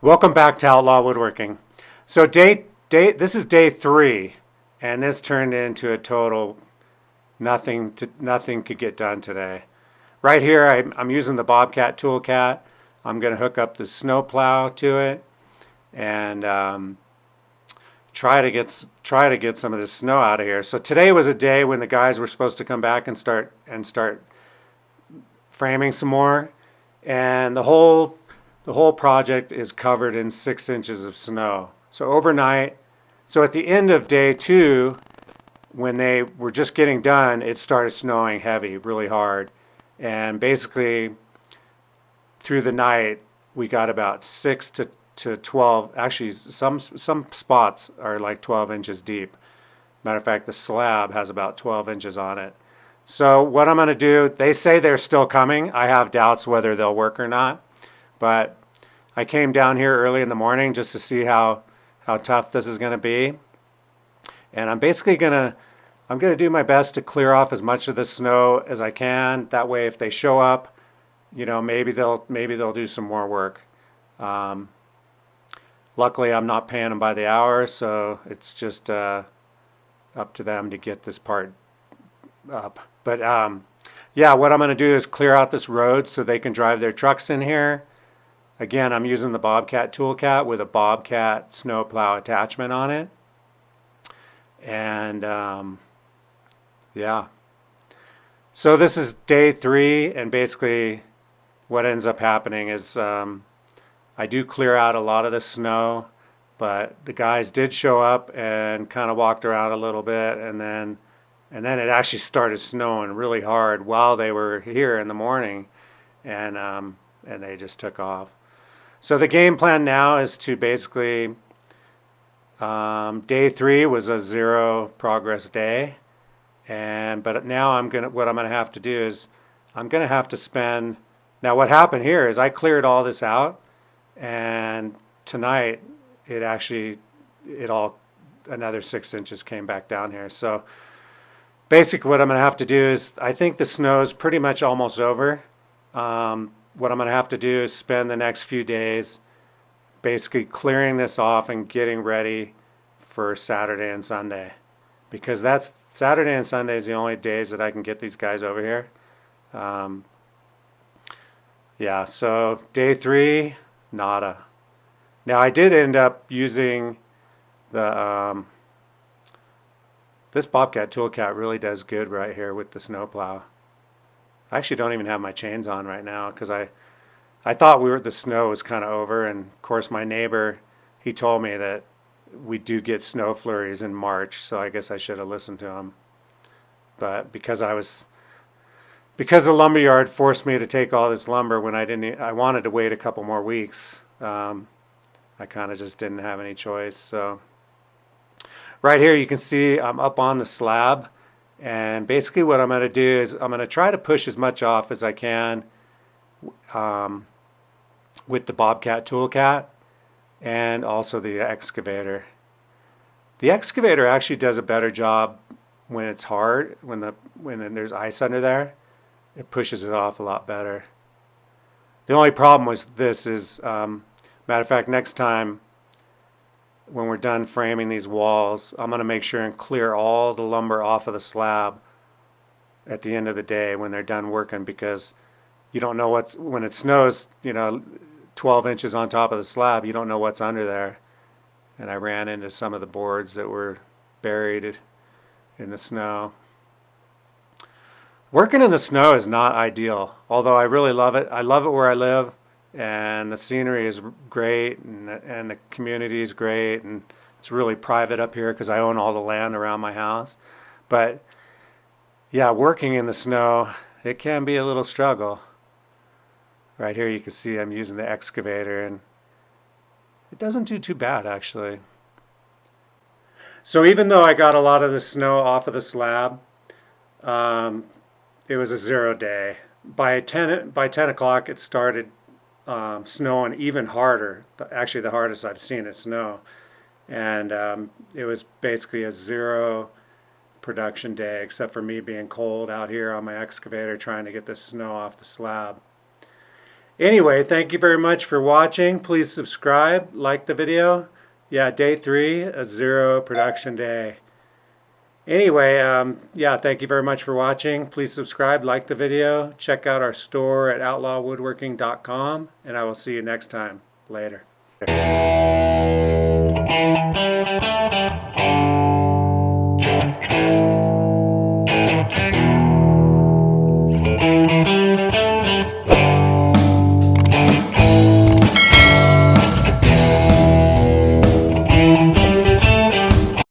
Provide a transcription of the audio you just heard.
Welcome back to Outlaw Woodworking. So this is day 3, and this turned into a total nothing could get done today. Right here, I'm using the BOBCAT TOOLCAT. I'm going to hook up the snow plow to it and try to get some of this snow out of here. So today was a day when the guys were supposed to come back and start framing some more, and the whole project is covered in 6 inches of snow. So overnight, so at the end of day 2, when they were just getting done, it started snowing heavy, really hard. And basically, through the night, we got about 6 to 12, actually some spots are like 12 inches deep. Matter of fact, the slab has about 12 inches on it. So what I'm gonna do, they say they're still coming. I have doubts whether they'll work or not. But I came down here early in the morning just to see how tough this is going to be. And I'm basically I'm going to do my best to clear off as much of the snow as I can. That way, if they show up, you know, maybe they'll do some more work. Luckily, I'm not paying them by the hour, so it's just up to them to get this part up. But yeah, what I'm going to do is clear out this road so they can drive their trucks in here. Again, I'm using the BOBCAT TOOLCAT with a BOBCAT snowplow attachment on it. And yeah. So this is day 3, and basically what ends up happening is I do clear out a lot of the snow, but the guys did show up and kind of walked around a little bit, and then it actually started snowing really hard while they were here in the morning, and they just took off. So the game plan now is to basically, day 3 was a 0 progress day, but now what I'm gonna have to do is I'm gonna have to spend. Now what happened here is I cleared all this out, and tonight another 6 inches came back down here. So basically what I'm gonna have to do is, I think the snow is pretty much almost over. What I'm going to have to do is spend the next few days basically clearing this off and getting ready for Saturday and Sunday, because that's Saturday and Sunday is the only days that I can get these guys over here. Yeah, so day 3, nada. Now I did end up using the this BOBCAT TOOLCAT really does good right here with the snowplow. I actually don't even have my chains on right now because I thought the snow was kind of over, and of course my neighbor, he told me that we do get snow flurries in March, so I guess I should have listened to him. But because the lumberyard forced me to take all this lumber when I wanted to wait a couple more weeks. I kind of just didn't have any choice. So right here you can see I'm up on the slab. And basically what I'm going to do is I'm going to try to push as much off as I can with the BOBCAT TOOLCAT and also the excavator. The excavator actually does a better job when it's hard, when there's ice under there. It pushes it off a lot better. The only problem with this is, matter of fact, next time when we're done framing these walls, I'm going to make sure and clear all the lumber off of the slab at the end of the day when they're done working, because you don't know when it snows, 12 inches on top of the slab, you don't know what's under there. And I ran into some of the boards that were buried in the snow. Working in the snow is not ideal, although I really love it. I love it where I live. And the scenery is great, and the community is great, and it's really private up here because I own all the land around my house. But yeah, working in the snow, it can be a little struggle. Right here you can see I'm using the excavator, and it doesn't do too bad actually. So even though I got a lot of the snow off of the slab, it was a 0 day. By 10 o'clock it started snowing even harder, actually the hardest I've seen it snow, and it was basically a 0 production day, except for me being cold out here on my excavator trying to get this snow off the slab. Anyway, thank you very much for watching. Please subscribe, like the video. Yeah, day 3, a 0 production day. Anyway, yeah, thank you very much for watching. Please subscribe, like the video. Check out our store at outlawwoodworking.com, and I will see you next time. Later.